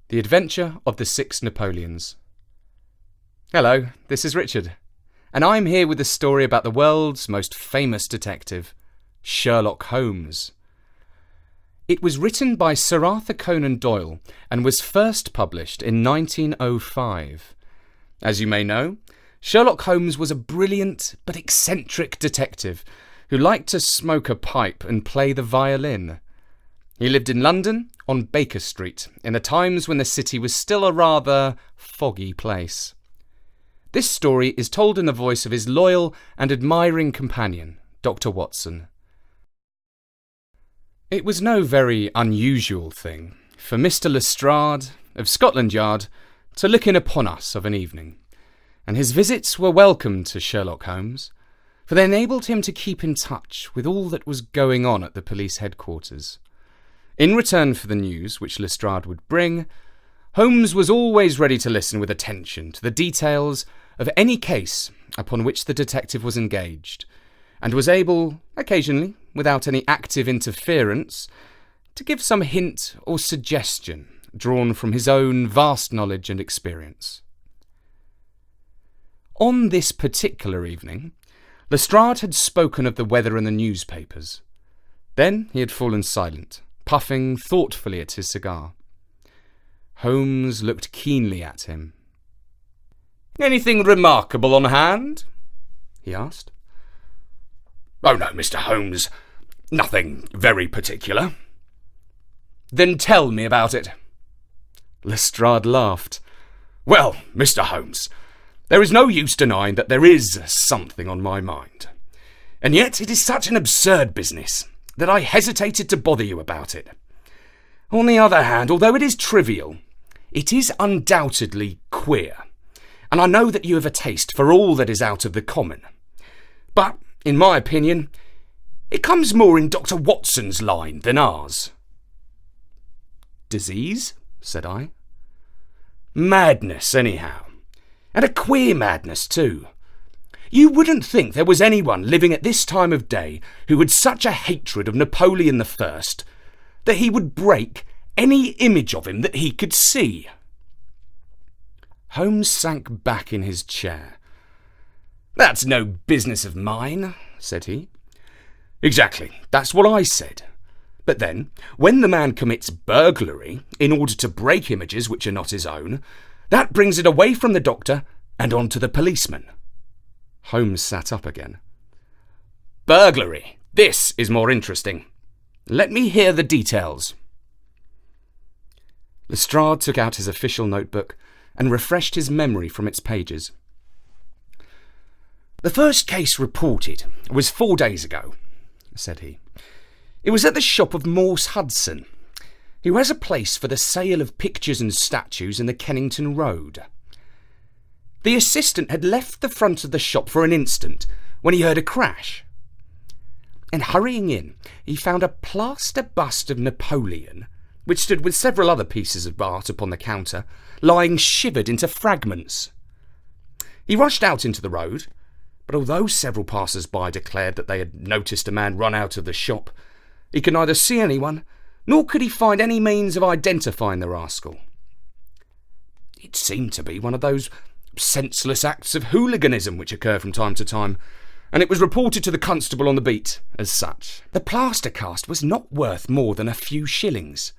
The Adventure of the Six Napoleons. Hello, this is Richard, and I'm here with a story about the world's most famous detective, Sherlock Holmes. It was written by Sir Arthur Conan Doyle and was first published in 1905. As you may know, Sherlock Holmes was a brilliant but eccentric detective who liked to smoke a pipe and play the violin. He lived in London on Baker Street in the times when the city was still a rather foggy place. This story is told in the voice of his loyal and admiring companion, Dr. Watson. It was no very unusual thing for Mr. Lestrade of Scotland Yard to look in upon us of an evening, and his visits were welcome to Sherlock Holmes, for they enabled him to keep in touch with all that was going on at the police headquarters. In return for the news which Lestrade would bring, Holmes was always ready to listen with attention to the details of any case upon which the detective was engaged, and was able, occasionally, without any active interference, to give some hint or suggestion drawn from his own vast knowledge and experience. On this particular evening, Lestrade had spoken of the weather in the newspapers. Then he had fallen silent, puffing thoughtfully at his cigar. Holmes looked keenly at him. "Anything remarkable on hand?" he asked. "Oh no, Mr. Holmes. Nothing very particular." "Then tell me about it." Lestrade laughed. "Well, Mr. Holmes, there is no use denying that there is something on my mind. And yet it is such an absurd business that I hesitated to bother you about it. On the other hand, although it is trivial, it is undoubtedly queer, and I know that you have a taste for all that is out of the common. But, in my opinion, it comes more in Dr. Watson's line than ours." "Disease?" said I. "Madness, anyhow. And a queer madness, too. You wouldn't think there was anyone living at this time of day who had such a hatred of Napoleon I that he would break any image of him that he could see." Holmes sank back in his chair. "That's no business of mine," said he. "Exactly, that's what I said. But then, when the man commits burglary in order to break images which are not his own, that brings it away from the doctor and on to the policeman." Holmes sat up again. "Burglary. This is more interesting. Let me hear the details." Lestrade took out his official notebook and refreshed his memory from its pages. "The first case reported was 4 days ago," said he. "It was at the shop of Morse Hudson, who has a place for the sale of pictures and statues in the Kennington Road. The assistant had left the front of the shop for an instant when he heard a crash, and hurrying in, he found a plaster bust of Napoleon, which stood with several other pieces of art upon the counter, lying shivered into fragments. He rushed out into the road, but although several passers-by declared that they had noticed a man run out of the shop, he could neither see anyone, nor could he find any means of identifying the rascal. It seemed to be one of those senseless acts of hooliganism which occur from time to time, and it was reported to the constable on the beat as such. The plaster cast was not worth more than a few shillings.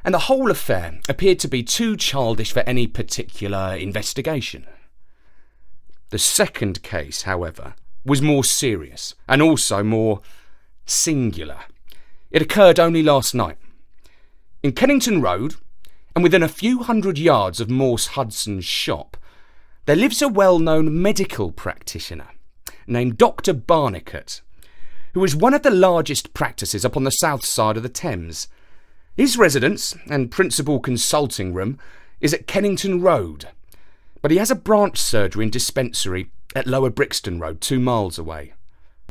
And the whole affair appeared to be too childish for any particular investigation. The second case, however, was more serious and also more singular. It occurred only last night. In Kennington Road, and within a few hundred yards of Morse Hudson's shop, there lives a well-known medical practitioner named Dr. Barnicot, who is one of the largest practices upon the south side of the Thames. His residence and principal consulting room is at Kennington Road, but he has a branch surgery and dispensary at Lower Brixton Road, 2 miles away.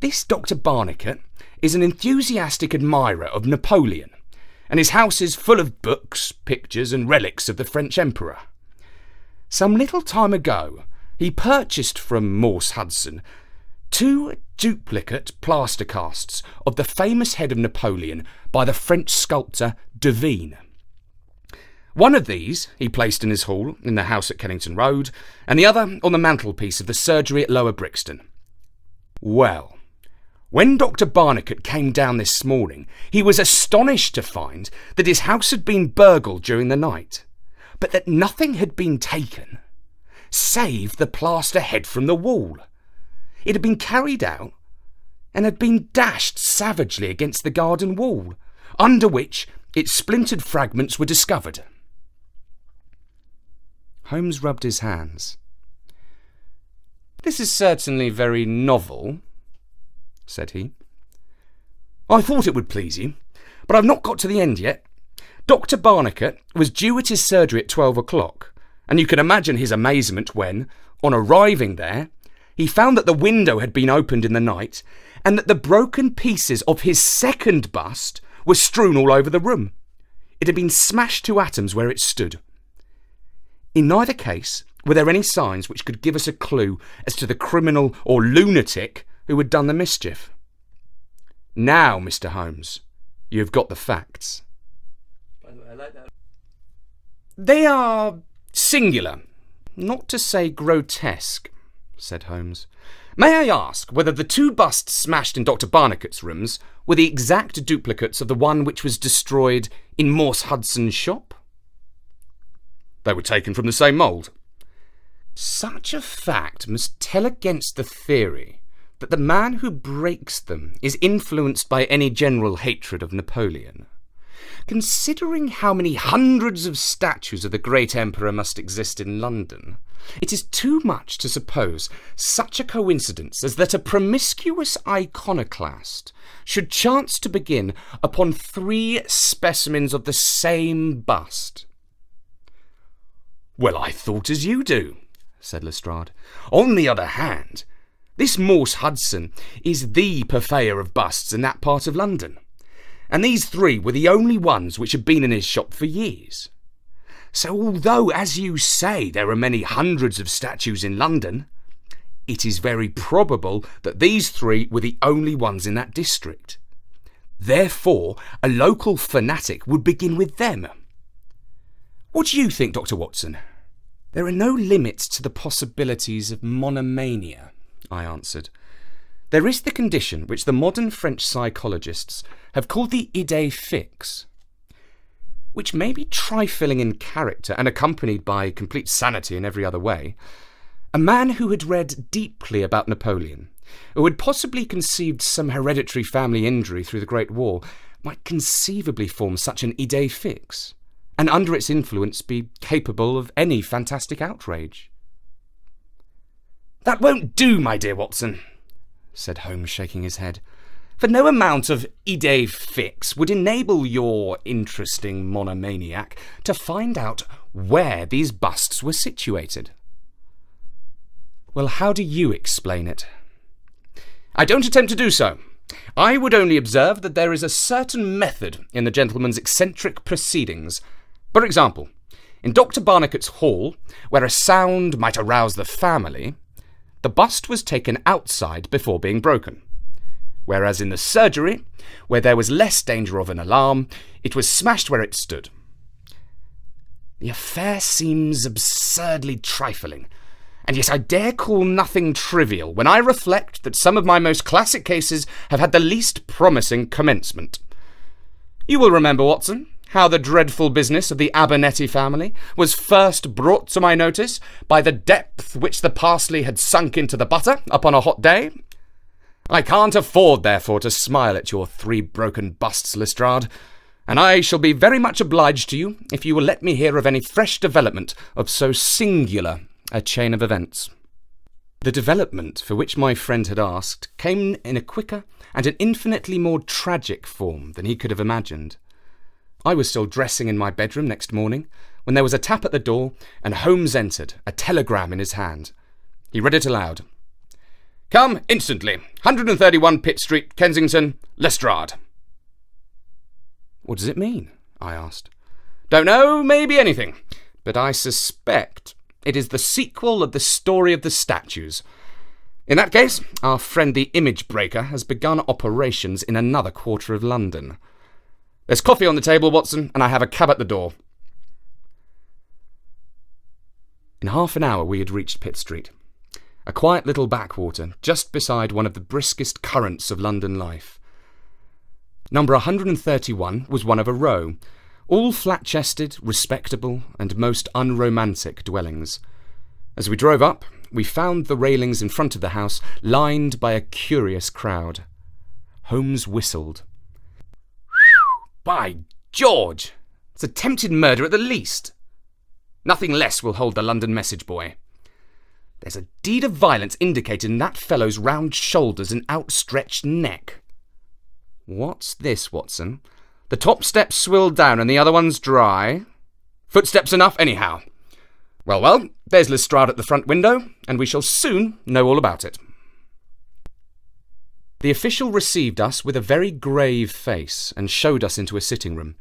This Dr. Barnicot is an enthusiastic admirer of Napoleon, and his house is full of books, pictures, and relics of the French Emperor. Some little time ago, he purchased from Morse Hudson 2 duplicate plaster casts of the famous head of Napoleon by the French sculptor Devine. One of these he placed in his hall in the house at Kennington Road, and the other on the mantelpiece of the surgery at Lower Brixton. Well, when Dr. Barnicot came down this morning, he was astonished to find that his house had been burgled during the night, but that nothing had been taken, save the plaster head from the wall. It had been carried out and had been dashed savagely against the garden wall, under which its splintered fragments were discovered. Holmes rubbed his hands. "This is certainly very novel," said he. "I thought it would please you, but I've not got to the end yet. Dr. Barnicot was due at his surgery at 12 o'clock, and you can imagine his amazement when, on arriving there, he found that the window had been opened in the night and that the broken pieces of his second bust were strewn all over the room. It had been smashed to atoms where it stood. In neither case were there any signs which could give us a clue as to the criminal or lunatic who had done the mischief. Now, Mr. Holmes, you have got the facts." I like that. "They are singular, not to say grotesque," said Holmes. "May I ask whether the 2 busts smashed in Dr. Barnicot's rooms were the exact duplicates of the one which was destroyed in Morse Hudson's shop?" "They were taken from the same mould." "Such a fact must tell against the theory that the man who breaks them is influenced by any general hatred of Napoleon. Considering how many hundreds of statues of the great emperor must exist in London, it is too much to suppose such a coincidence as that a promiscuous iconoclast should chance to begin upon 3 specimens of the same bust." "Well, I thought as you do," said Lestrade. "On the other hand, this Morse Hudson is the purveyor of busts in that part of London, and these 3 were the only ones which had been in his shop for years. So although, as you say, there are many hundreds of statues in London, it is very probable that these 3 were the only ones in that district. Therefore, a local fanatic would begin with them. What do you think, Dr. Watson?" "There are no limits to the possibilities of monomania," I answered. "There is the condition which the modern French psychologists have called the idée fixe, which may be trifling in character and accompanied by complete sanity in every other way. A man who had read deeply about Napoleon, who had possibly conceived some hereditary family injury through the Great War, might conceivably form such an idée fixe, and under its influence be capable of any fantastic outrage." "That won't do, my dear Watson," said Holmes, shaking his head. "For no amount of idée fixe would enable your interesting monomaniac to find out where these busts were situated." "Well, how do you explain it?" "I don't attempt to do so. I would only observe that there is a certain method in the gentleman's eccentric proceedings. For example, in Dr. Barnicot's hall, where a sound might arouse the family, the bust was taken outside before being broken, whereas in the surgery, where there was less danger of an alarm, it was smashed where it stood. The affair seems absurdly trifling, and yet I dare call nothing trivial when I reflect that some of my most classic cases have had the least promising commencement. You will remember, Watson, how the dreadful business of the Abernethy family was first brought to my notice by the depth which the parsley had sunk into the butter upon a hot day. I can't afford, therefore, to smile at your 3 broken busts, Lestrade, and I shall be very much obliged to you if you will let me hear of any fresh development of so singular a chain of events." The development for which my friend had asked came in a quicker and an infinitely more tragic form than he could have imagined. I was still dressing in my bedroom next morning when there was a tap at the door and Holmes entered, a telegram in his hand. He read it aloud. "Come instantly. 131 Pitt Street, Kensington, Lestrade." "What does it mean?" I asked. "Don't know, maybe anything, but I suspect it is the sequel of the story of the statues. In that case, our friend the image breaker has begun operations in another quarter of London. There's coffee on the table, Watson, and I have a cab at the door. In half an hour we had reached Pitt Street, a quiet little backwater just beside one of the briskest currents of London life. Number 131 was one of a row, all flat-chested, respectable, and most unromantic dwellings. As we drove up, we found the railings in front of the house lined by a curious crowd. Holmes whistled. By George! It's attempted murder at the least. Nothing less will hold the London message boy. There's a deed of violence indicated in that fellow's round shoulders and outstretched neck. What's this, Watson? The top step's swilled down and the other one's dry. Footsteps enough, anyhow. Well, there's Lestrade at the front window, and we shall soon know all about it. The official received us with a very grave face and showed us into a sitting room,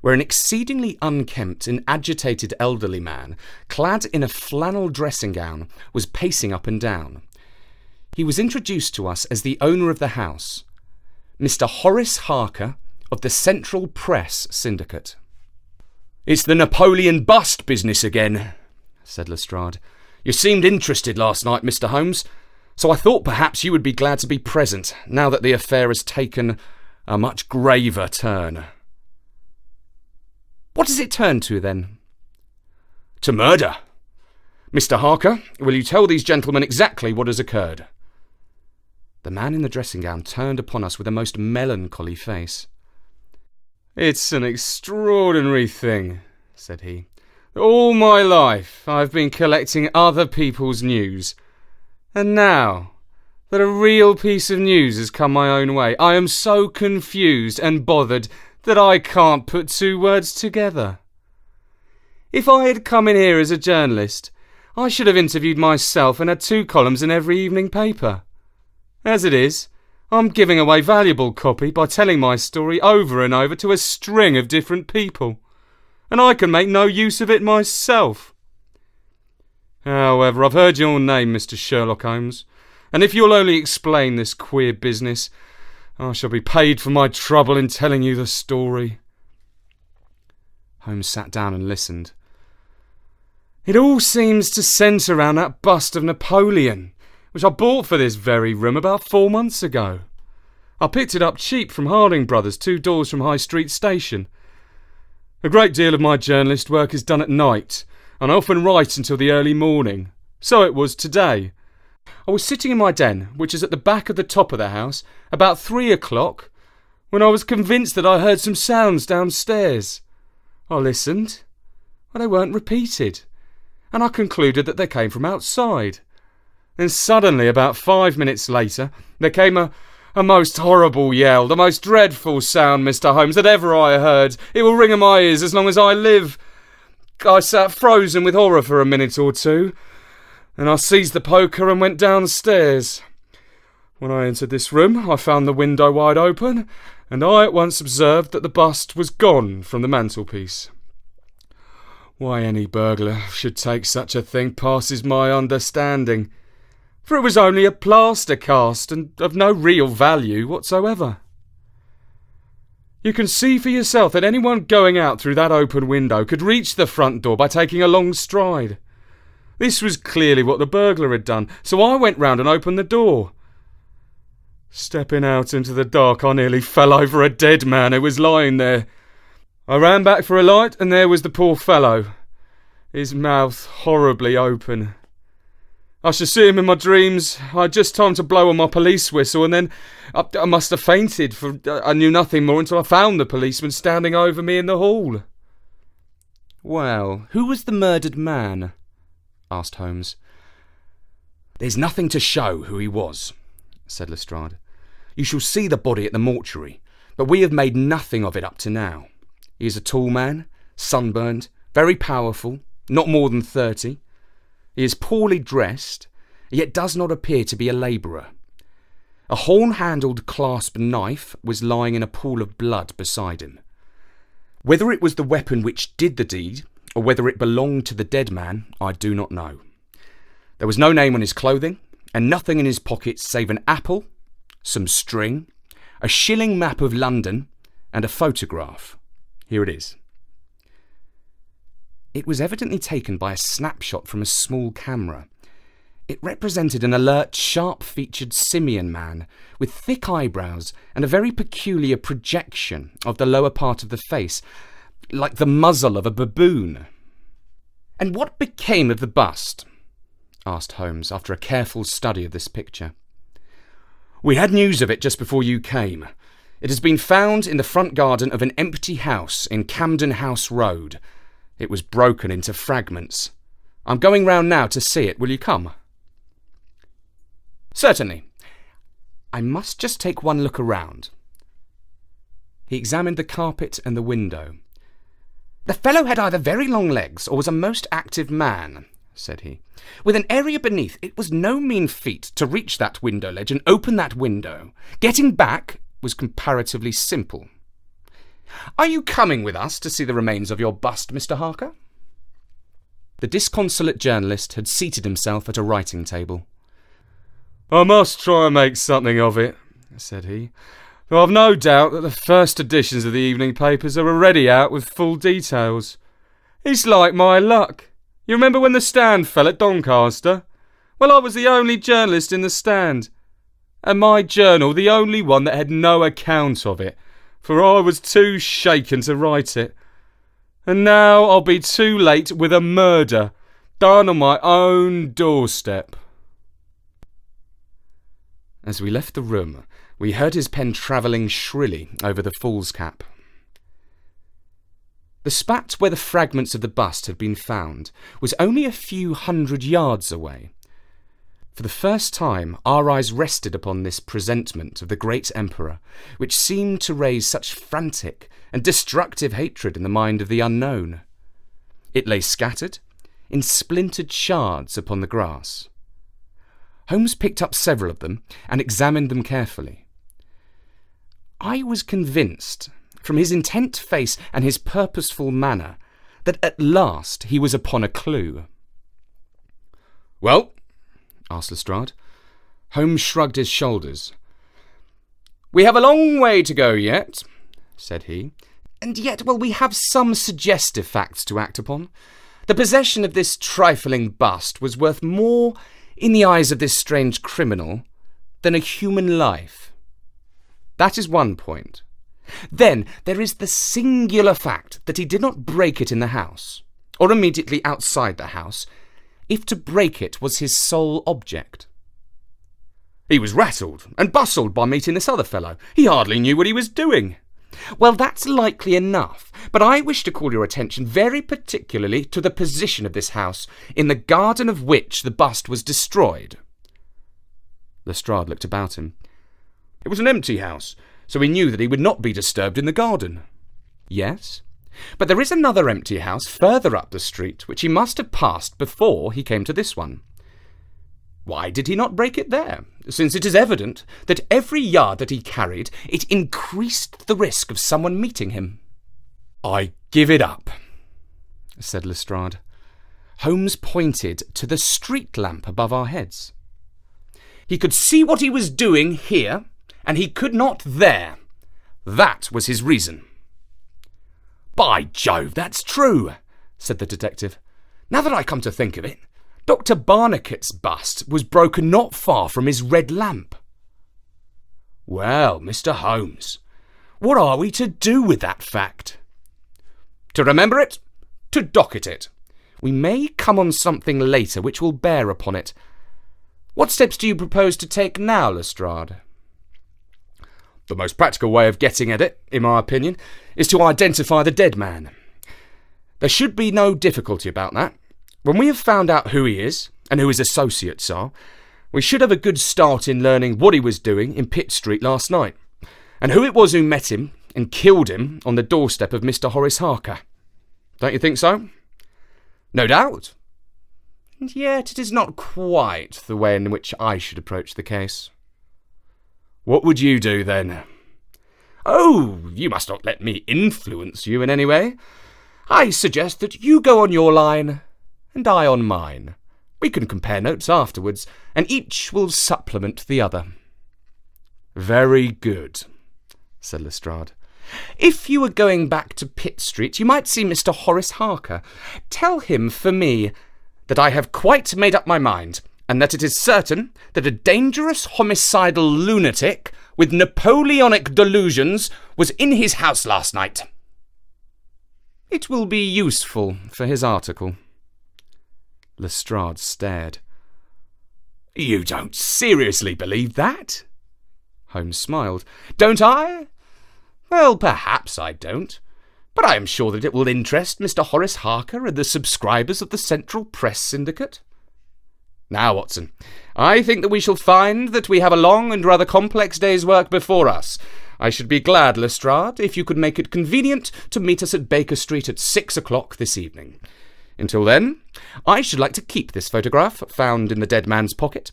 where an exceedingly unkempt and agitated elderly man, clad in a flannel dressing gown, was pacing up and down. He was introduced to us as the owner of the house, Mr. Horace Harker of the Central Press Syndicate. "It's the Napoleon bust business again," said Lestrade. "You seemed interested last night, Mr. Holmes, so I thought perhaps you would be glad to be present, now that the affair has taken a much graver turn." "What does it turn to, then?" "To murder. Mr. Harker, will you tell these gentlemen exactly what has occurred?" The man in the dressing gown turned upon us with a most melancholy face. "It's an extraordinary thing," said he. "All my life I've been collecting other people's news, and now that a real piece of news has come my own way, I am so confused and bothered that I can't put two words together. If I had come in here as a journalist, I should have interviewed myself and had 2 columns in every evening paper. As it is, I'm giving away valuable copy by telling my story over and over to a string of different people, and I can make no use of it myself. However, I've heard your name, Mr. Sherlock Holmes, and if you'll only explain this queer business, I shall be paid for my trouble in telling you the story." Holmes sat down and listened. "It all seems to centre round that bust of Napoleon, which I bought for this very room about 4 months ago. I picked it up cheap from Harding Brothers, 2 doors from High Street Station. A great deal of my journalist work is done at night, and I often write until the early morning. So it was today. I was sitting in my den, which is at the back of the top of the house, about 3 o'clock, when I was convinced that I heard some sounds downstairs. I listened, but they weren't repeated, and I concluded that they came from outside. Then suddenly, about 5 minutes later, there came a most horrible yell, the most dreadful sound, Mr. Holmes, that ever I heard. It will ring in my ears as long as I live. I sat frozen with horror for a minute or two, and I seized the poker and went downstairs. When I entered this room, I found the window wide open, and I at once observed that the bust was gone from the mantelpiece. Why any burglar should take such a thing passes my understanding, for it was only a plaster cast and of no real value whatsoever. You can see for yourself that anyone going out through that open window could reach the front door by taking a long stride. This was clearly what the burglar had done, so I went round and opened the door. Stepping out into the dark, I nearly fell over a dead man who was lying there. I ran back for a light, and there was the poor fellow, his mouth horribly open. I should see him in my dreams. I had just time to blow on my police whistle, and then I must have fainted, for I knew nothing more until I found the policeman standing over me in the hall." "Well, who was the murdered man?" asked Holmes. "There's nothing to show who he was," said Lestrade. "You shall see the body at the mortuary, but we have made nothing of it up to now. He is a tall man, sunburned, very powerful, not more than 30. He is poorly dressed, yet does not appear to be a labourer. A horn-handled clasp knife was lying in a pool of blood beside him. Whether it was the weapon which did the deed, or whether it belonged to the dead man, I do not know. There was no name on his clothing, and nothing in his pockets save an apple, some string, a shilling map of London, and a photograph. Here it is. It was evidently taken by a snapshot from a small camera. It represented an alert, sharp-featured simian man with thick eyebrows and a very peculiar projection of the lower part of the face, like the muzzle of a baboon. "And what became of the bust?" asked Holmes, after a careful study of this picture. "We had news of it just before you came. It has been found in the front garden of an empty house in Camden House Road. It was broken into fragments. I'm going round now to see it. Will you come?" "Certainly. I must just take one look around." He examined the carpet and the window. "The fellow had either very long legs or was a most active man," said he. "With an area beneath, it was no mean feat to reach that window ledge and open that window. Getting back was comparatively simple. Are you coming with us to see the remains of your bust, Mr. Harker?" The disconsolate journalist had seated himself at a writing table. "I must try and make something of it," said he, "though I've no doubt that the first editions of the evening papers are already out with full details. It's like my luck. You remember when the Stand fell at Doncaster? Well, I was the only journalist in the Stand, and my journal the only one that had no account of it, for I was too shaken to write it. And now I'll be too late with a murder done on my own doorstep." As we left the room, we heard his pen travelling shrilly over the foolscap. The spot where the fragments of the bust had been found was only a few hundred yards away. For the first time, our eyes rested upon this presentment of the great emperor, which seemed to raise such frantic and destructive hatred in the mind of the unknown. It lay scattered, in splintered shards upon the grass. Holmes picked up several of them and examined them carefully. I was convinced, from his intent face and his purposeful manner, that at last he was upon a clue. "Well?" asked Lestrade. Holmes shrugged his shoulders. "We have a long way to go yet," said he, "and yet, well, we have some suggestive facts to act upon. The possession of this trifling bust was worth more in the eyes of this strange criminal than a human life. That is one point. Then there is the singular fact that he did not break it in the house, or immediately outside the house, if to break it was his sole object. He was rattled and bustled by meeting this other fellow. He hardly knew what he was doing. Well, that's likely enough, but I wish to call your attention very particularly to the position of this house, in the garden of which the bust was destroyed." Lestrade looked about him. "It was an empty house, so he knew that he would not be disturbed in the garden." "Yes, but there is another empty house further up the street, which he must have passed before he came to this one. Why did he not break it there, since it is evident that every yard that he carried, it increased the risk of someone meeting him?" "I give it up," said Lestrade. Holmes pointed to the street lamp above our heads. "He could see what he was doing here, and he could not there. That was his reason." "By Jove, that's true," said the detective. "Now that I come to think of it, Dr. Barnicot's bust was broken not far from his red lamp." "Well, Mr. Holmes, what are we to do with that fact?" "To remember it, to docket it. We may come on something later which will bear upon it. What steps do you propose to take now, Lestrade?" "The most practical way of getting at it, in my opinion, is to identify the dead man. There should be no difficulty about that. When we have found out who he is, and who his associates are, we should have a good start in learning what he was doing in Pitt Street last night, and who it was who met him and killed him on the doorstep of Mr. Horace Harker. Don't you think so?" "No doubt. And yet it is not quite the way in which I should approach the case." "What would you do, then?" "Oh, you must not let me influence you in any way. I suggest that you go on your line, and I on mine. We can compare notes afterwards, and each will supplement the other." "Very good," said Lestrade. "If you were going back to Pitt Street, you might see Mr. Horace Harker. Tell him, for me, that I have quite made up my mind, and that it is certain that a dangerous homicidal lunatic with Napoleonic delusions was in his house last night. It will be useful for his article." Lestrade stared. "You don't seriously believe that?" Holmes smiled. "Don't I? Well, perhaps I don't. But I am sure that it will interest Mr. Horace Harker and the subscribers of the Central Press Syndicate. Now, Watson, I think that we shall find that we have a long and rather complex day's work before us. I should be glad, Lestrade, if you could make it convenient to meet us at Baker Street at 6 o'clock this evening. Until then, I should like to keep this photograph found in the dead man's pocket.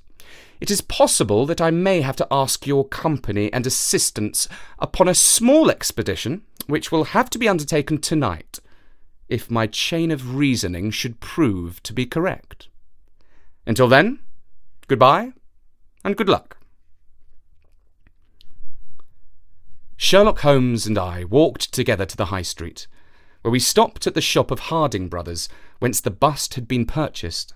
It is possible that I may have to ask your company and assistance upon a small expedition which will have to be undertaken tonight, if my chain of reasoning should prove to be correct. Until then, goodbye and good luck." Sherlock Holmes and I walked together to the High Street, where we stopped at the shop of Harding Brothers, whence the bust had been purchased.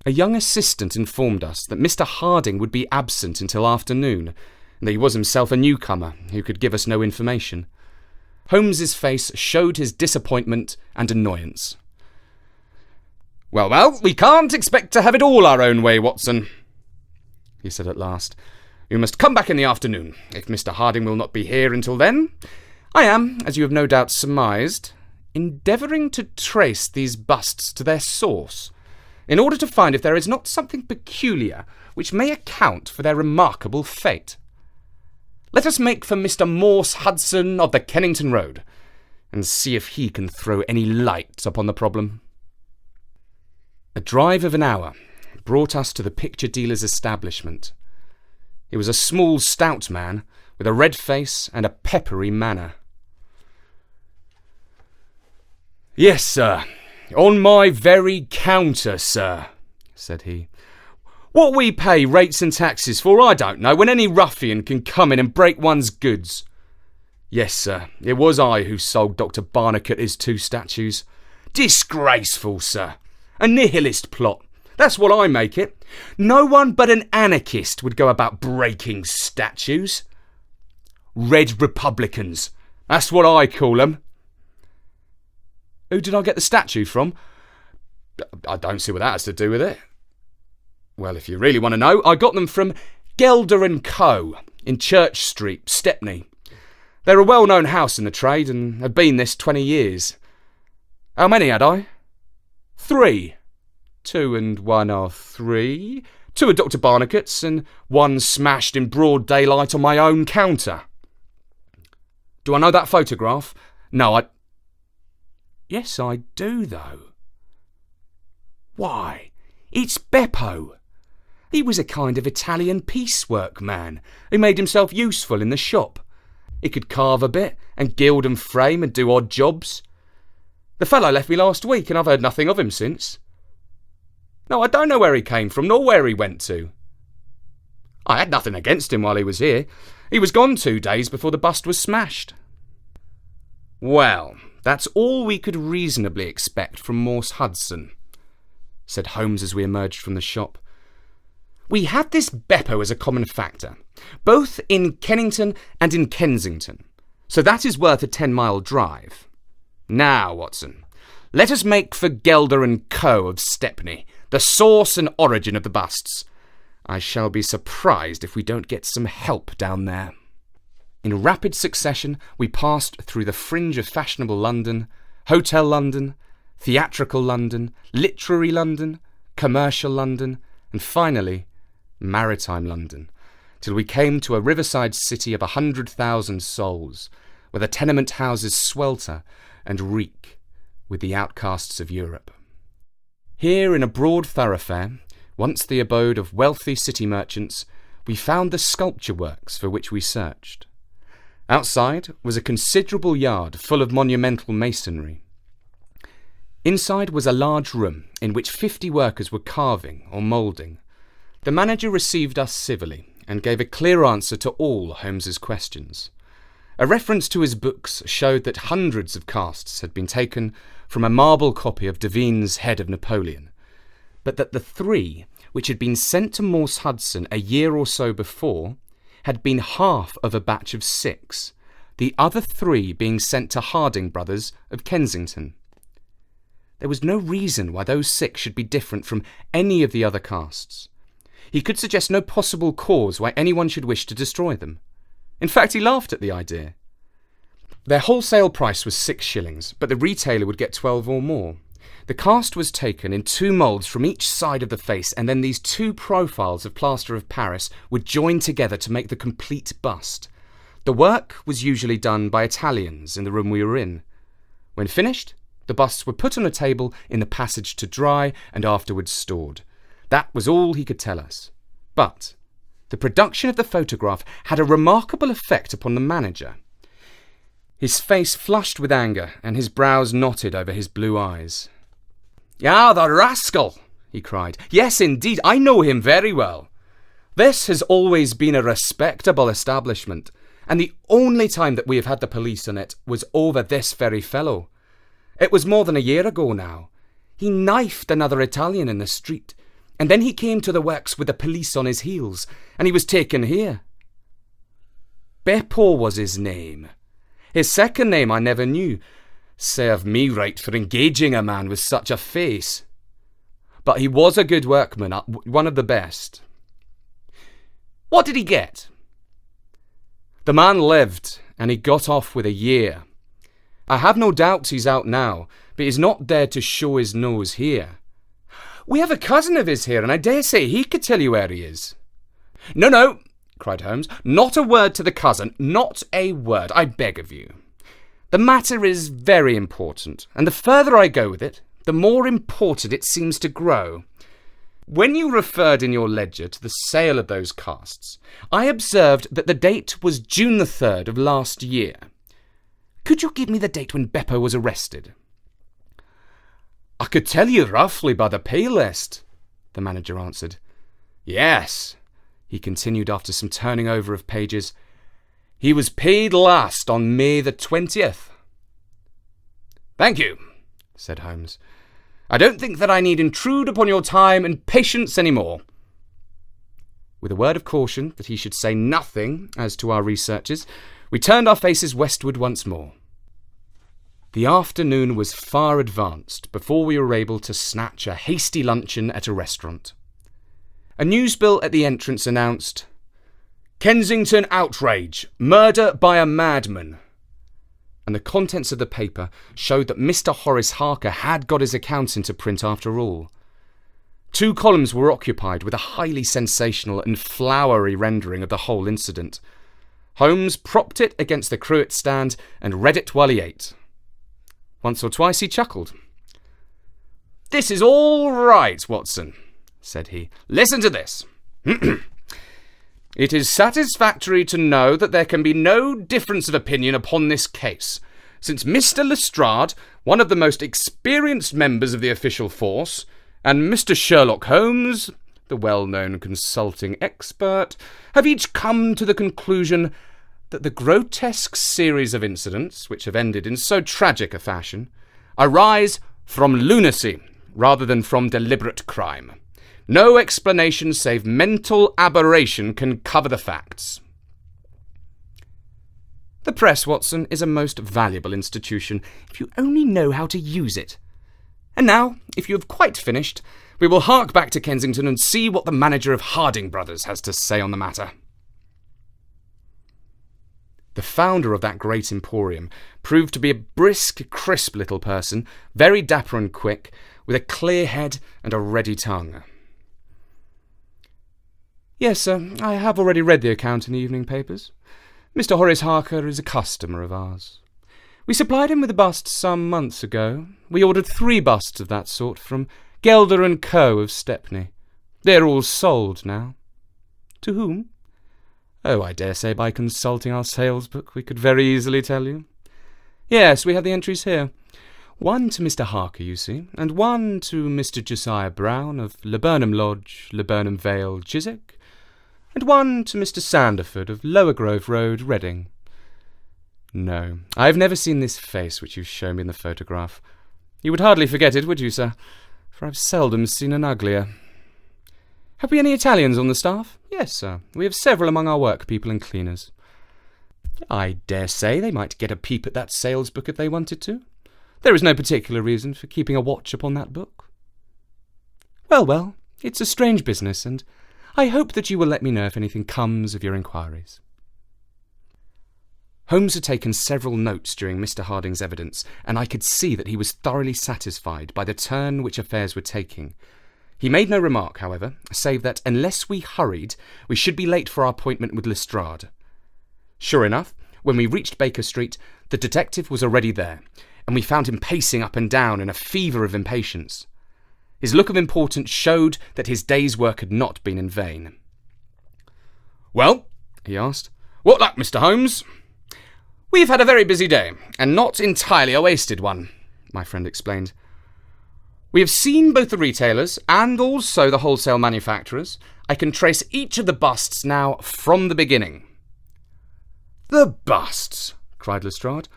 A young assistant informed us that Mr. Harding would be absent until afternoon, and that he was himself a newcomer who could give us no information. Holmes's face showed his disappointment and annoyance. Well, we can't expect to have it all our own way, Watson," he said at last. "You must come back in the afternoon. If Mr. Harding will not be here until then, I am, as you have no doubt surmised, endeavouring to trace these busts to their source, in order to find if there is not something peculiar which may account for their remarkable fate. Let us make for Mr. Morse Hudson of the Kennington Road, and see if he can throw any light upon the problem." A drive of an hour brought us to the picture dealer's establishment. He was a small, stout man, with a red face and a peppery manner. "Yes, sir. On my very counter, sir," said he. "What we pay rates and taxes for, I don't know, when any ruffian can come in and break one's goods. Yes, sir, it was I who sold Dr. Barnacle his 2 statues. Disgraceful, sir. A nihilist plot. That's what I make it. No one but an anarchist would go about breaking statues. Red Republicans. That's what I call them." "Who did I get the statue from?" "I don't see what that has to do with it." "Well, if you really want to know, I got them from Gelder & Co. in Church Street, Stepney. They're a well-known house in the trade and have been this 20 years. How many had I?" 3. 2 and 1 are 3. 2 are Dr. Barnacle's, and 1 smashed in broad daylight on my own counter. Do I know that photograph? No, Yes, I do, though. Why, it's Beppo. He was a kind of Italian piecework man who made himself useful in the shop. He could carve a bit and gild and frame and do odd jobs. The fellow left me last week, and I've heard nothing of him since. No, I don't know where he came from, nor where he went to. I had nothing against him while he was here. He was gone 2 days before the bust was smashed. Well, that's all we could reasonably expect from Morse Hudson, said Holmes as we emerged from the shop. We had this Beppo as a common factor, both in Kennington and in Kensington, so that is worth a 10-mile drive. Now, Watson, let us make for Gelder & Co. of Stepney, the source and origin of the busts. I shall be surprised if we don't get some help down there. In rapid succession, we passed through the fringe of fashionable London, Hotel London, theatrical London, literary London, commercial London, and finally, maritime London, till we came to a riverside city of 100,000 souls, where the tenement houses swelter and reek with the outcasts of Europe. Here, in a broad thoroughfare, once the abode of wealthy city merchants, we found the sculpture works for which we searched. Outside was a considerable yard full of monumental masonry. Inside was a large room in which 50 workers were carving or moulding. The manager received us civilly and gave a clear answer to all Holmes's questions. A reference to his books showed that hundreds of casts had been taken from a marble copy of Devine's Head of Napoleon, but that the 3 which had been sent to Morse Hudson a year or so before had been half of a batch of 6, the other 3 being sent to Harding Brothers of Kensington. There was no reason why those 6 should be different from any of the other casts. He could suggest no possible cause why anyone should wish to destroy them. In fact, he laughed at the idea. Their wholesale price was 6 shillings, but the retailer would get 12 or more. The cast was taken in 2 moulds from each side of the face, and then these 2 profiles of plaster of Paris were joined together to make the complete bust. The work was usually done by Italians in the room we were in. When finished, the busts were put on a table in the passage to dry and afterwards stored. That was all he could tell us. But the production of the photograph had a remarkable effect upon the manager. His face flushed with anger, and his brows knotted over his blue eyes. "Ah, the rascal!" he cried. "Yes, indeed, I know him very well. This has always been a respectable establishment, and the only time that we have had the police on it was over this very fellow. It was more than a year ago now. He knifed another Italian in the street, and then he came to the works with the police on his heels, and he was taken here. Beppo was his name. His second name I never knew. Serve me right for engaging a man with such a face. But he was a good workman, one of the best." "What did he get?" "The man lived, and he got off with a year. I have no doubts he's out now, but he's not dared to show his nose here. We have a cousin of his here, and I dare say he could tell you where he is." No, cried Holmes. "Not a word to the cousin, not a word, I beg of you. The matter is very important, and the further I go with it, the more important it seems to grow. When you referred in your ledger to the sale of those casts, I observed that the date was June the 3rd of last year. Could you give me the date when Beppo was arrested?" "I could tell you roughly by the pay list," the manager answered. "Yes," he continued after some turning over of pages, "he was paid last on May the 20th. "Thank you," said Holmes. "I don't think that I need intrude upon your time and patience any more." With a word of caution that he should say nothing as to our researches, we turned our faces westward once more. The afternoon was far advanced before we were able to snatch a hasty luncheon at a restaurant. A newsbill at the entrance announced, "Kensington outrage, murder by a madman," and the contents of the paper showed that Mr. Horace Harker had got his account into print after all. 2 columns were occupied with a highly sensational and flowery rendering of the whole incident. Holmes propped it against the cruet stand and read it while he ate. Once or twice he chuckled. "This is all right, Watson," said he. "Listen to this. It is satisfactory to know that there can be no difference of opinion upon this case, since Mr. Lestrade, one of the most experienced members of the official force, and Mr. Sherlock Holmes, the well-known consulting expert, have each come to the conclusion that the grotesque series of incidents which have ended in so tragic a fashion arise from lunacy rather than from deliberate crime. No explanation save mental aberration can cover the facts." The press, Watson, is a most valuable institution if you only know how to use it. And now, if you have quite finished, we will hark back to Kensington and see what the manager of Harding Brothers has to say on the matter. The founder of that great emporium proved to be a brisk, crisp little person, very dapper and quick, with a clear head and a ready tongue. "Yes, sir, I have already read the account in the evening papers. Mr. Horace Harker is a customer of ours. We supplied him with a bust some months ago. We ordered 3 busts of that sort from Gelder & Co. of Stepney. They're all sold now." "To whom?" "Oh, I dare say by consulting our sales book we could very easily tell you." "Yes, we have the entries here. One to Mr. Harker, you see, and one to Mr. Josiah Brown of Laburnum Lodge, Laburnum Vale, Chiswick, and one to Mr. Sanderford of Lower Grove Road, Reading. No, I have never seen this face which you show me in the photograph. You would hardly forget it, would you, sir? For I've seldom seen an uglier. Have we any Italians on the staff? Yes, sir. We have several among our workpeople and cleaners. I dare say they might get a peep at that sales book if they wanted to. There is no particular reason for keeping a watch upon that book. Well, it's a strange business, and I hope that you will let me know if anything comes of your inquiries. Holmes had taken several notes during Mr. Harding's evidence, and I could see that he was thoroughly satisfied by the turn which affairs were taking. He made no remark, however, save that unless we hurried, we should be late for our appointment with Lestrade. Sure enough, when we reached Baker Street, the detective was already there, and we found him pacing up and down in a fever of impatience. His look of importance showed that his day's work had not been in vain. "Well," he asked, "what luck, Mr. Holmes?" "We've had a very busy day, and not entirely a wasted one," my friend explained. "We have seen both the retailers and also the wholesale manufacturers. I can trace each of the busts now from the beginning." "The busts!" cried Lestrade.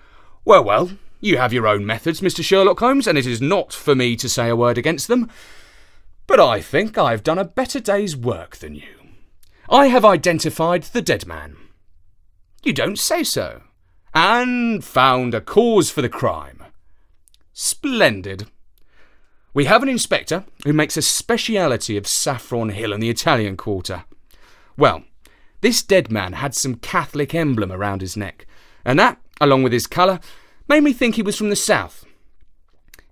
Well, you have your own methods, Mr. Sherlock Holmes, and it is not for me to say a word against them. But I think I have done a better day's work than you. I have identified the dead man." "You don't say so." "And found a cause for the crime." "Splendid. We have an inspector who makes a speciality of Saffron Hill and the Italian Quarter. Well, this dead man had some Catholic emblem around his neck, and that, along with his colour, made me think he was from the south.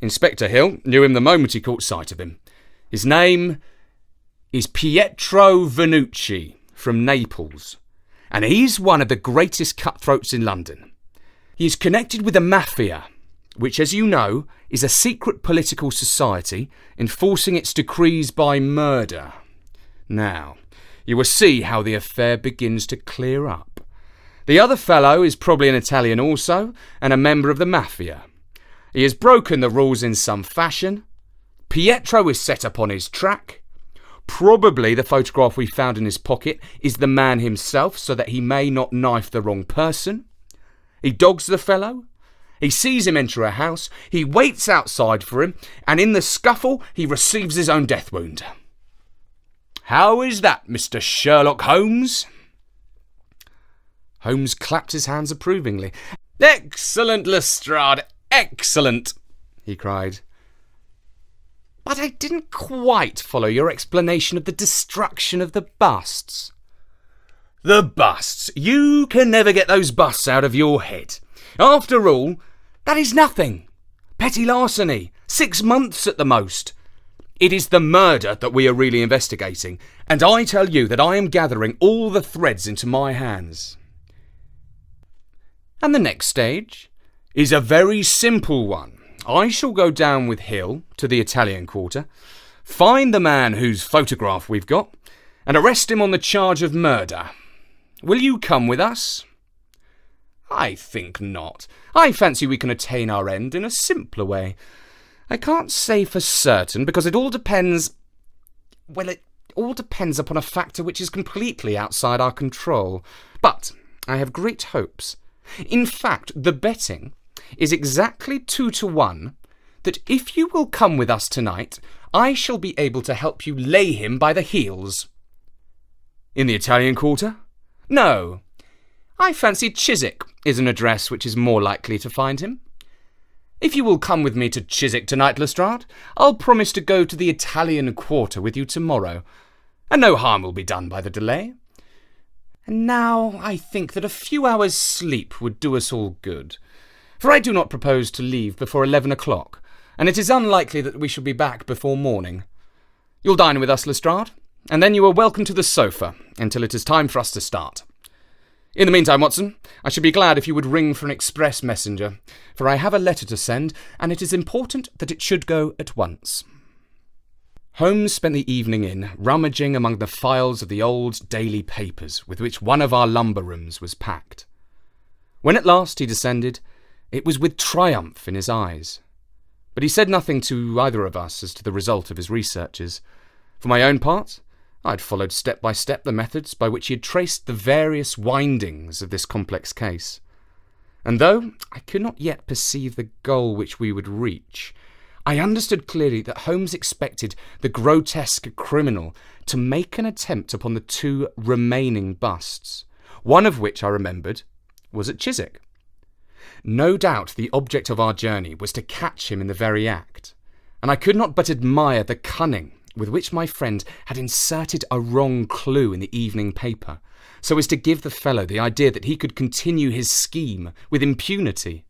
Inspector Hill knew him the moment he caught sight of him. His name is Pietro Vanucci, from Naples, and he's one of the greatest cutthroats in London. He is connected with the Mafia, which, as you know, is a secret political society enforcing its decrees by murder. Now, you will see how the affair begins to clear up. The other fellow is probably an Italian also, and a member of the Mafia. He has broken the rules in some fashion. Pietro is set upon his track. Probably the photograph we found in his pocket is the man himself, so that he may not knife the wrong person. He dogs the fellow. He sees him enter a house. He waits outside for him, and in the scuffle he receives his own death wound. How is that, Mr. Sherlock Holmes?" Holmes clapped his hands approvingly. "Excellent, Lestrade, excellent," he cried. "But I didn't quite follow your explanation of the destruction of the busts." "The busts! You can never get those busts out of your head. After all, that is nothing. Petty larceny, 6 months at the most. It is the murder that we are really investigating, and I tell you that I am gathering all the threads into my hands." "And the next stage?" "Is a very simple one. I shall go down with Hill to the Italian Quarter, find the man whose photograph we've got, and arrest him on the charge of murder. Will you come with us?" "I think not. I fancy we can attain our end in a simpler way. I can't say for certain, because it all depends... Well, it all depends upon a factor which is completely outside our control. But I have great hopes. In fact, the betting is exactly 2-1 that if you will come with us tonight, I shall be able to help you lay him by the heels." "In the Italian Quarter?" "No. I fancy Chiswick is an address which is more likely to find him. If you will come with me to Chiswick tonight, Lestrade, I'll promise to go to the Italian Quarter with you tomorrow, and no harm will be done by the delay. And now I think that a few hours' sleep would do us all good, for I do not propose to leave before 11 o'clock, and it is unlikely that we shall be back before morning. You'll dine with us, Lestrade, and then you are welcome to the sofa until it is time for us to start. In the meantime, Watson, I should be glad if you would ring for an express messenger, for I have a letter to send, and it is important that it should go at once." Holmes spent the evening in rummaging among the files of the old daily papers with which one of our lumber rooms was packed. When at last he descended, it was with triumph in his eyes. but he said nothing to either of us as to the result of his researches. For my own part, I had followed step by step the methods by which he had traced the various windings of this complex case. And though I could not yet perceive the goal which we would reach, I understood clearly that Holmes expected the grotesque criminal to make an attempt upon the two remaining busts, one of which I remembered was at Chiswick. No doubt the object of our journey was to catch him in the very act, and I could not but admire the cunning with which my friend had inserted a wrong clue in the evening paper, so as to give the fellow the idea that he could continue his scheme with impunity.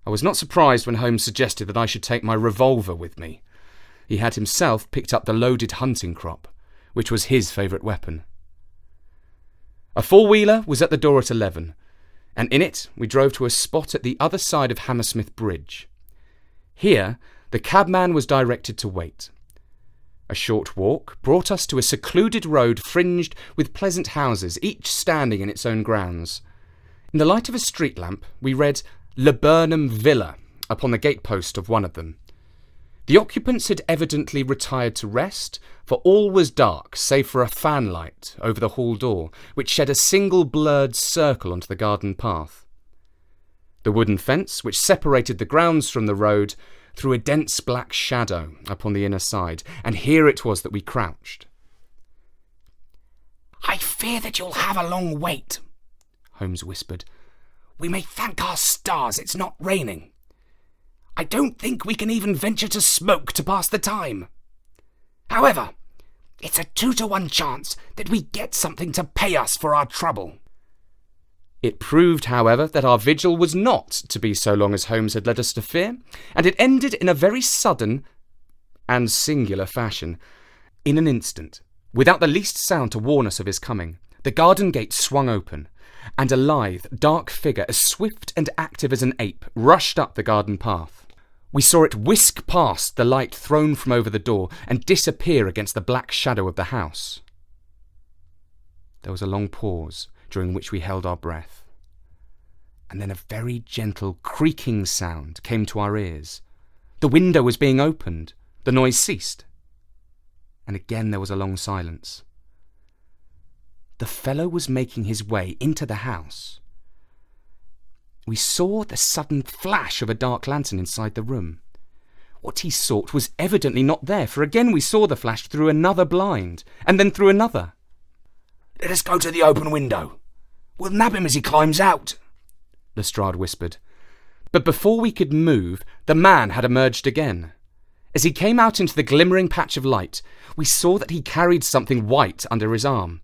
I was not surprised when Holmes suggested that I should take my revolver with me. He had himself picked up the loaded hunting crop, which was his favourite weapon. A four-wheeler was at the door at 11, and in it we drove to a spot at the other side of Hammersmith Bridge. Here the cabman was directed to wait. A short walk brought us to a secluded road fringed with pleasant houses, each standing in its own grounds. In the light of a street lamp we read Laburnum Villa upon the gatepost of one of them. The occupants had evidently retired to rest, for all was dark save for a fanlight over the hall door, which shed a single blurred circle onto the garden path. The wooden fence, which separated the grounds from the road, threw a dense black shadow upon the inner side, and here it was that we crouched. "I fear that you'll have a long wait," Holmes whispered. "We may thank our stars it's not raining. I don't think we can even venture to smoke to pass the time. However, it's a 2-to-1 chance that we get something to pay us for our trouble." It proved, however, that our vigil was not to be so long as Holmes had led us to fear, and it ended in a very sudden and singular fashion. In an instant, without the least sound to warn us of his coming, the garden gate swung open, and a lithe, dark figure, as swift and active as an ape, rushed up the garden path. We saw it whisk past the light thrown from over the door and disappear against the black shadow of the house. There was a long pause, during which we held our breath, and then a very gentle creaking sound came to our ears. The window was being opened. The noise ceased, and again there was a long silence. The fellow was making his way into the house. We saw the sudden flash of a dark lantern inside the room. What he sought was evidently not there, for again we saw the flash through another blind, and then through another. "Let us go to the open window. We'll nab him as he climbs out," Lestrade whispered. But before we could move, the man had emerged again. As he came out into the glimmering patch of light, we saw that he carried something white under his arm.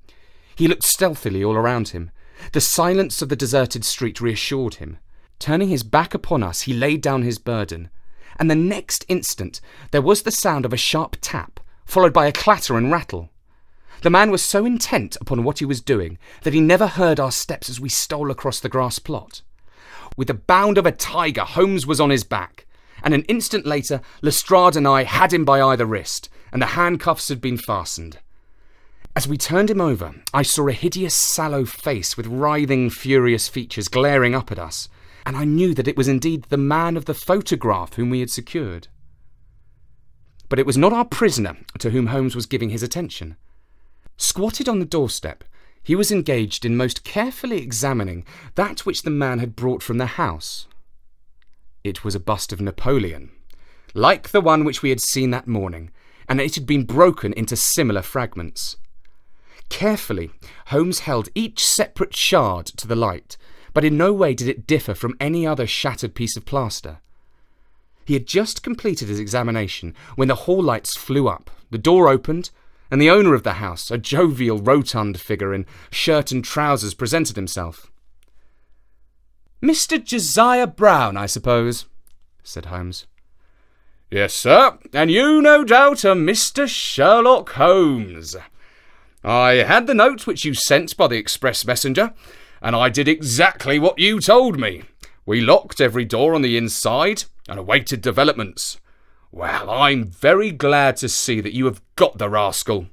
He looked stealthily all around him. The silence of the deserted street reassured him. Turning his back upon us, he laid down his burden, and the next instant there was the sound of a sharp tap, followed by a clatter and rattle. The man was so intent upon what he was doing that he never heard our steps as we stole across the grass plot. With the bound of a tiger, Holmes was on his back, and an instant later Lestrade and I had him by either wrist, and the handcuffs had been fastened. As we turned him over, I saw a hideous sallow face with writhing, furious features glaring up at us, and I knew that it was indeed the man of the photograph whom we had secured. But it was not our prisoner to whom Holmes was giving his attention. Squatted on the doorstep, he was engaged in most carefully examining that which the man had brought from the house. It was a bust of Napoleon, like the one which we had seen that morning, and it had been broken into similar fragments. Carefully, Holmes held each separate shard to the light, but in no way did it differ from any other shattered piece of plaster. He had just completed his examination when the hall lights flew up, the door opened, and the owner of the house, a jovial, rotund figure in shirt and trousers, presented himself. "Mr. Josiah Brown, I suppose," said Holmes. "Yes, sir, and you, no doubt, are Mr. Sherlock Holmes. I had the note which you sent by the express messenger, and I did exactly what you told me. We locked every door on the inside and awaited developments. Well, I'm very glad to see that you have got the rascal.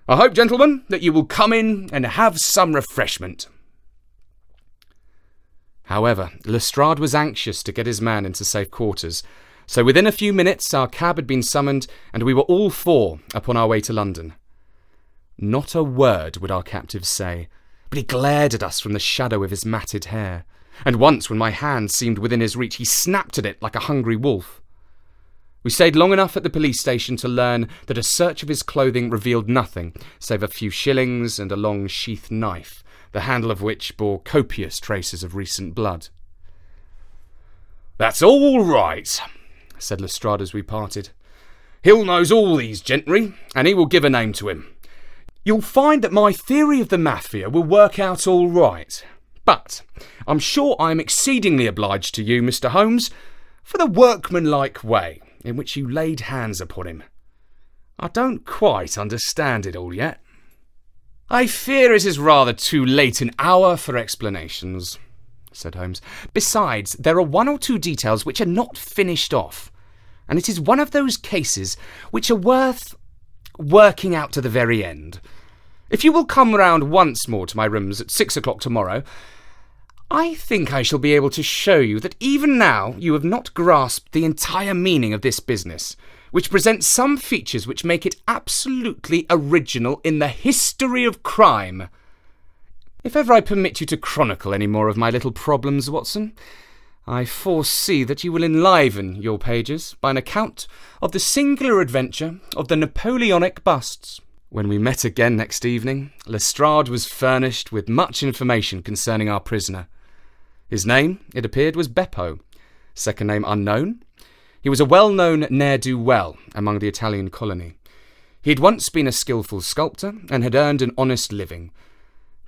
I hope, gentlemen, that you will come in and have some refreshment." However, Lestrade was anxious to get his man into safe quarters, So within a few minutes our cab had been summoned and we were all four upon our way to London. Not a word would our captive say, but he glared at us from the shadow of his matted hair, and once when my hand seemed within his reach he snapped at it like a hungry wolf. We stayed long enough at the police station to learn that a search of his clothing revealed nothing save a few shillings and a long sheath knife, the handle of which bore copious traces of recent blood. "That's all right," said Lestrade as we parted. "Hill knows all these gentry, and he will give a name to him. You'll find that my theory of the mafia will work out all right. But I'm sure I'm exceedingly obliged to you, Mr. Holmes, for the workmanlike way in which you laid hands upon him. I don't quite understand it all yet." "I fear it is rather too late an hour for explanations," said Holmes. "Besides, there are one or two details which are not finished off, and it is one of those cases which are worth working out to the very end. If you will come round once more to my rooms at 6 o'clock tomorrow, I think I shall be able to show you that even now you have not grasped the entire meaning of this business, which presents some features which make it absolutely original in the history of crime. If ever I permit you to chronicle any more of my little problems, Watson, I foresee that you will enliven your pages by an account of the singular adventure of the Napoleonic busts." When we met again next evening, Lestrade was furnished with much information concerning our prisoner. His name, it appeared, was Beppo, second name unknown. He was a well-known ne'er-do-well among the Italian colony. He had once been a skilful sculptor and had earned an honest living,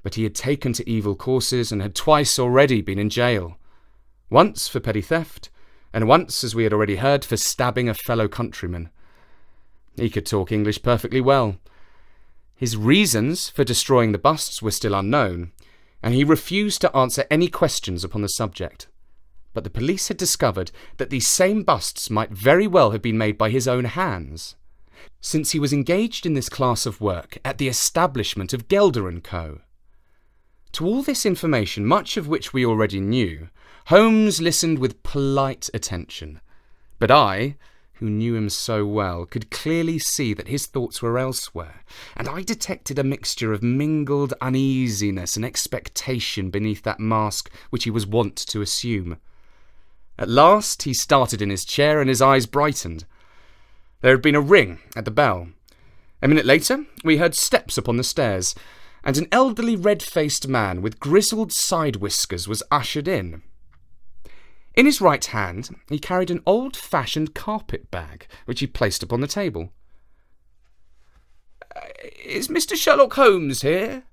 but he had taken to evil courses and had twice already been in jail. Once for petty theft, and once, as we had already heard, for stabbing a fellow countryman. He could talk English perfectly well. His reasons for destroying the busts were still unknown, and he refused to answer any questions upon the subject. But the police had discovered that these same busts might very well have been made by his own hands, since he was engaged in this class of work at the establishment of Gelder & Co. To all this information, much of which we already knew, Holmes listened with polite attention. But I, who knew him so well, could clearly see that his thoughts were elsewhere, and I detected a mixture of mingled uneasiness and expectation beneath that mask which he was wont to assume. At last he started in his chair and his eyes brightened. There had been a ring at the bell. A minute later we heard steps upon the stairs, and an elderly red-faced man with grizzled side whiskers was ushered in. In his right hand he carried an old-fashioned carpet bag, which he placed upon the table. "Is Mr. Sherlock Holmes here?"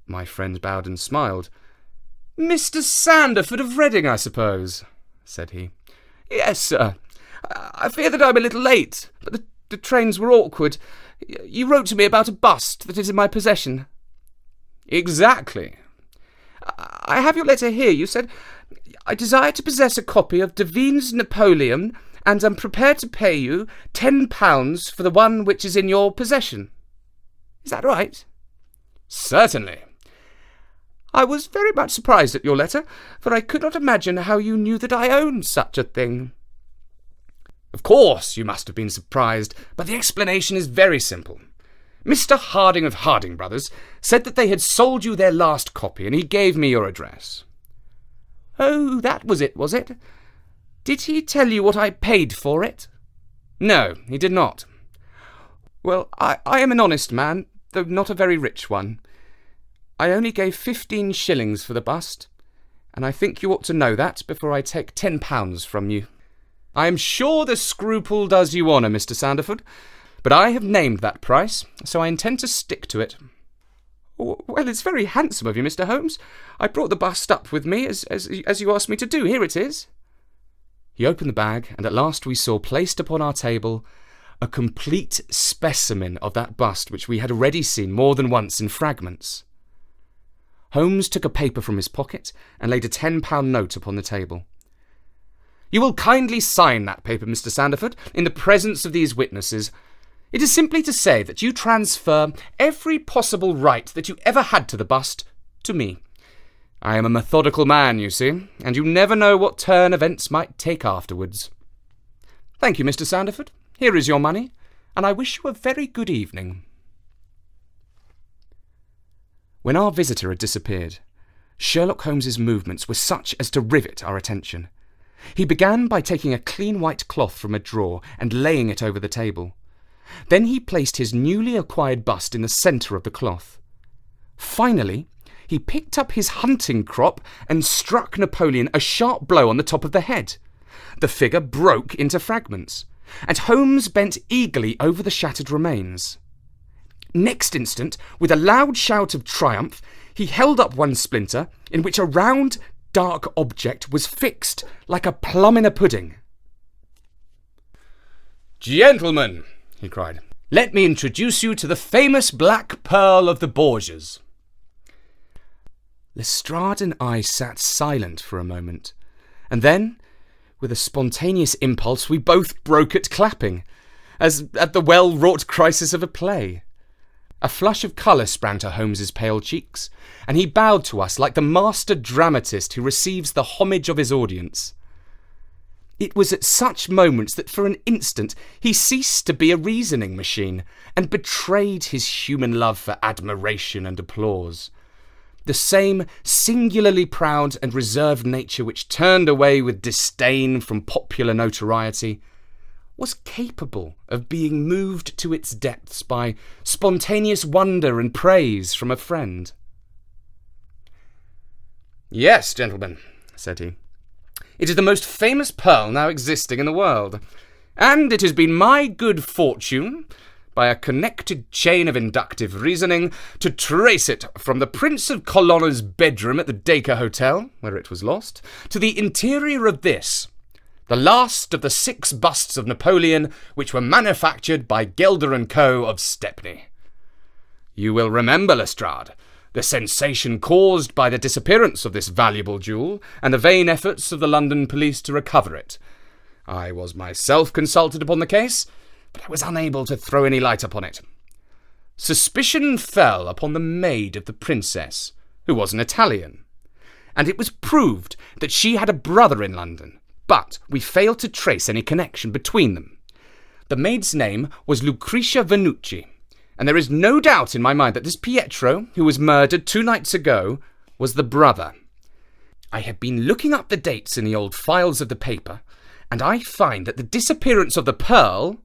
My friend bowed and smiled. "Mr. Sandford of Reading, I suppose," said he. "Yes, sir. I fear that I'm a little late, but the trains were awkward. You wrote to me about a bust that is in my possession." "Exactly. I have your letter here. You said, 'I desire to possess a copy of Devine's Napoleon, and am prepared to pay you £10 for the one which is in your possession.' Is that right?" "Certainly." "I was very much surprised at your letter, for I could not imagine how you knew that I owned such a thing." "Of course you must have been surprised, but the explanation is very simple. Mr. Harding of Harding Brothers said that they had sold you their last copy, and he gave me your address." "Oh, that was it, was it? Did he tell you what I paid for it?" "No, he did not." "Well, I am an honest man, though not a very rich one. I only gave 15 shillings for the bust, and I think you ought to know that before I take £10 from you." "I am sure the scruple does you honour, Mr. Sandford, but I have named that price, so I intend to stick to it." "Well, it's very handsome of you, Mr. Holmes. I brought the bust up with me, as you asked me to do. Here it is." He opened the bag, and at last we saw placed upon our table a complete specimen of that bust which we had already seen more than once in fragments. Holmes took a paper from his pocket and laid a £10 note upon the table. "You will kindly sign that paper, Mr. Sandford, in the presence of these witnesses. It is simply to say that you transfer every possible right that you ever had to the bust to me. I am a methodical man, you see, and you never know what turn events might take afterwards." Thank you, Mr. Sanderford. Here is your money, and I wish you a very good evening. When our visitor had disappeared, Sherlock Holmes's movements were such as to rivet our attention. He began by taking a clean white cloth from a drawer and laying it over the table. Then he placed his newly acquired bust in the centre of the cloth. Finally, he picked up his hunting crop and struck Napoleon a sharp blow on the top of the head. The figure broke into fragments, and Holmes bent eagerly over the shattered remains. Next instant, with a loud shout of triumph, he held up one splinter in which a round, dark object was fixed like a plum in a pudding. "Gentlemen," he cried, "let me introduce you to the famous Black Pearl of the Borgias." Lestrade and I sat silent for a moment, and then, with a spontaneous impulse, we both broke at clapping, as at the well-wrought crisis of a play. A flush of colour sprang to Holmes's pale cheeks, and he bowed to us like the master dramatist who receives the homage of his audience. It was at such moments that for an instant he ceased to be a reasoning machine and betrayed his human love for admiration and applause. The same singularly proud and reserved nature which turned away with disdain from popular notoriety was capable of being moved to its depths by spontaneous wonder and praise from a friend. "Yes, gentlemen," said he, "it is the most famous pearl now existing in the world, and it has been my good fortune, by a connected chain of inductive reasoning, to trace it from the Prince of Colonna's bedroom at the Dacre Hotel, where it was lost, to the interior of this, the last of the 6 busts of Napoleon which were manufactured by Gelder & Co. of Stepney. You will remember, Lestrade, the sensation caused by the disappearance of this valuable jewel and the vain efforts of the London police to recover it. I was myself consulted upon the case, but I was unable to throw any light upon it. Suspicion fell upon the maid of the princess, who was an Italian, and it was proved that she had a brother in London, but we failed to trace any connection between them. The maid's name was Lucretia Venucci, and there is no doubt in my mind that this Pietro, who was murdered 2 nights ago, was the brother. I have been looking up the dates in the old files of the paper, and I find that the disappearance of the pearl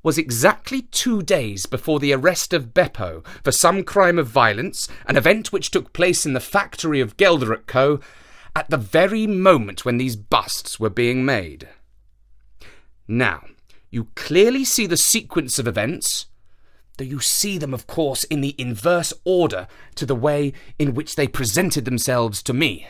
was exactly 2 days before the arrest of Beppo for some crime of violence, an event which took place in the factory of Gelder & Co., at the very moment when these busts were being made. Now, you clearly see the sequence of events, though you see them, of course, in the inverse order to the way in which they presented themselves to me.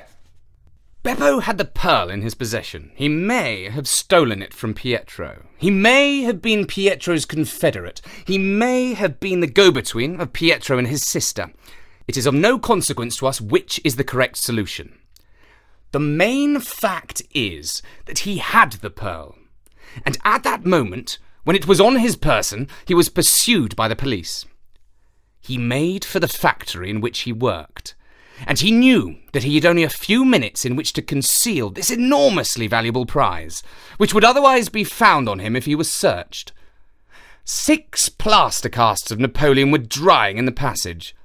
Beppo had the pearl in his possession. He may have stolen it from Pietro. He may have been Pietro's confederate. He may have been the go-between of Pietro and his sister. It is of no consequence to us which is the correct solution. The main fact is that he had the pearl, and at that moment, when it was on his person, he was pursued by the police. He made for the factory in which he worked, and he knew that he had only a few minutes in which to conceal this enormously valuable prize, which would otherwise be found on him if he was searched. 6 plaster casts of Napoleon were drying in the passage.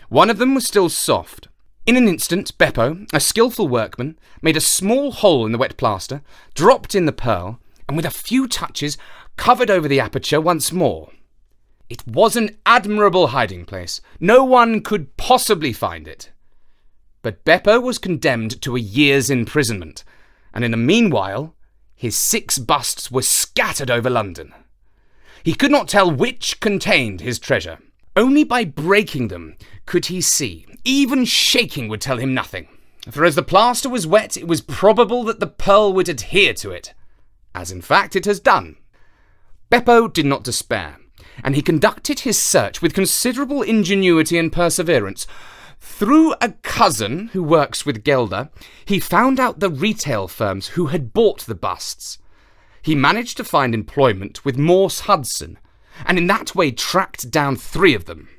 One of them was still soft. In an instant, Beppo, a skilful workman, made a small hole in the wet plaster, dropped in the pearl, and with a few touches covered over the aperture once more. It was an admirable hiding place. No one could possibly find it. But Beppo was condemned to a year's imprisonment, and in the meanwhile, his 6 busts were scattered over London. He could not tell which contained his treasure. Only by breaking them could he see. Even shaking would tell him nothing, for as the plaster was wet, it was probable that the pearl would adhere to it, as in fact it has done. Beppo did not despair, and he conducted his search with considerable ingenuity and perseverance. Through a cousin who works with Gelder, he found out the retail firms who had bought the busts. He managed to find employment with Morse Hudson, and in that way tracked down 3 of them.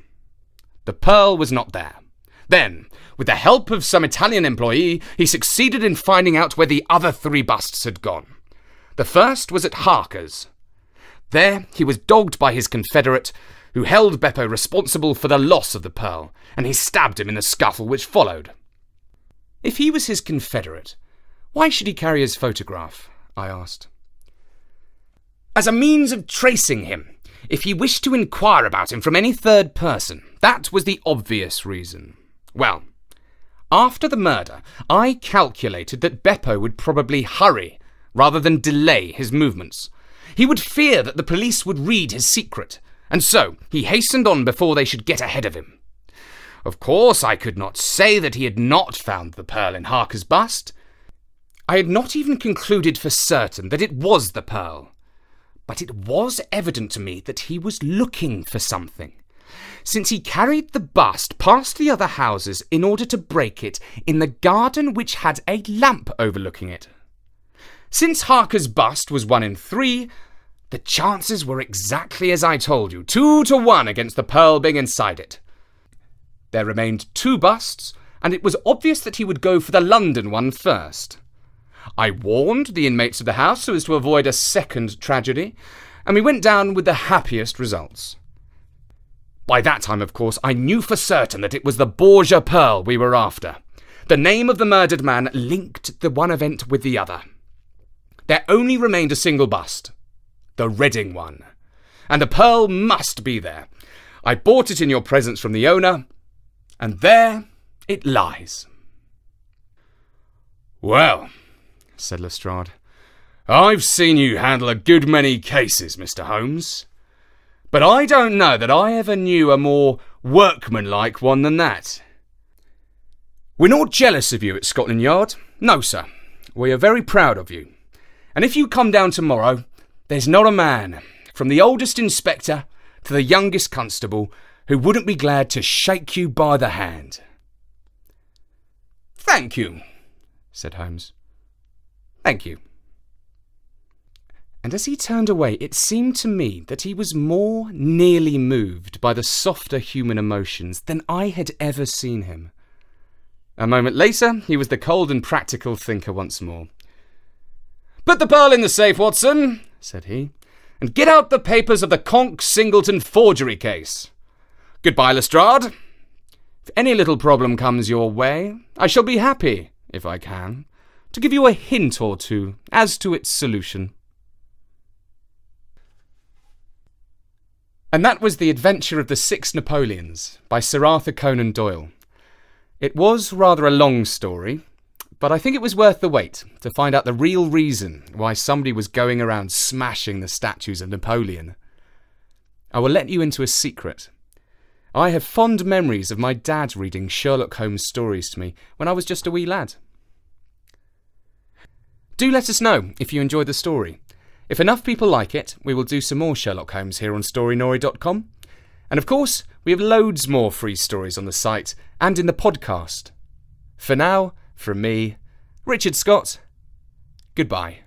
The pearl was not there. Then, with the help of some Italian employee, he succeeded in finding out where the other 3 busts had gone. The first was at Harker's. There he was dogged by his confederate, who held Beppo responsible for the loss of the pearl, and he stabbed him in the scuffle which followed. If he was his confederate, why should he carry his photograph? I asked. As a means of tracing him, if he wished to inquire about him from any third person. That was the obvious reason. Well, after the murder, I calculated that Beppo would probably hurry rather than delay his movements. He would fear that the police would read his secret, and so he hastened on before they should get ahead of him. Of course, I could not say that he had not found the pearl in Harker's bust. I had not even concluded for certain that it was the pearl. But it was evident to me that he was looking for something, since he carried the bust past the other houses in order to break it in the garden which had a lamp overlooking it. Since Harker's bust was 1 in 3, the chances were exactly as I told you, 2 to 1 against the pearl being inside it. There remained 2 busts, and it was obvious that he would go for the London one first. I warned the inmates of the house so as to avoid a second tragedy, and we went down with the happiest results. By that time, of course, I knew for certain that it was the Borgia pearl we were after. The name of the murdered man linked the one event with the other. There only remained a single bust, the Reading one, and the pearl must be there. I bought it in your presence from the owner, and there it lies. Well, said Lestrade, I've seen you handle a good many cases, Mr. Holmes. But I don't know that I ever knew a more workmanlike one than that. We're not jealous of you at Scotland Yard. No, sir. We are very proud of you. And if you come down tomorrow, there's not a man, from the oldest inspector to the youngest constable, who wouldn't be glad to shake you by the hand. Thank you, said Holmes. Thank you. And as he turned away, it seemed to me that he was more nearly moved by the softer human emotions than I had ever seen him. A moment later, he was the cold and practical thinker once more. Put the pearl in the safe, Watson, said he, and get out the papers of the Conk-Singleton forgery case. Goodbye, Lestrade. If any little problem comes your way, I shall be happy, if I can, to give you a hint or two as to its solution. And that was The Adventure of the 6 Napoleons by Sir Arthur Conan Doyle. It was rather a long story, but I think it was worth the wait to find out the real reason why somebody was going around smashing the statues of Napoleon. I will let you into a secret. I have fond memories of my dad reading Sherlock Holmes stories to me when I was just a wee lad. Do let us know if you enjoyed the story. If enough people like it, we will do some more Sherlock Holmes here on Storynori.com. And of course, we have loads more free stories on the site and in the podcast. For now, from me, Richard Scott, goodbye.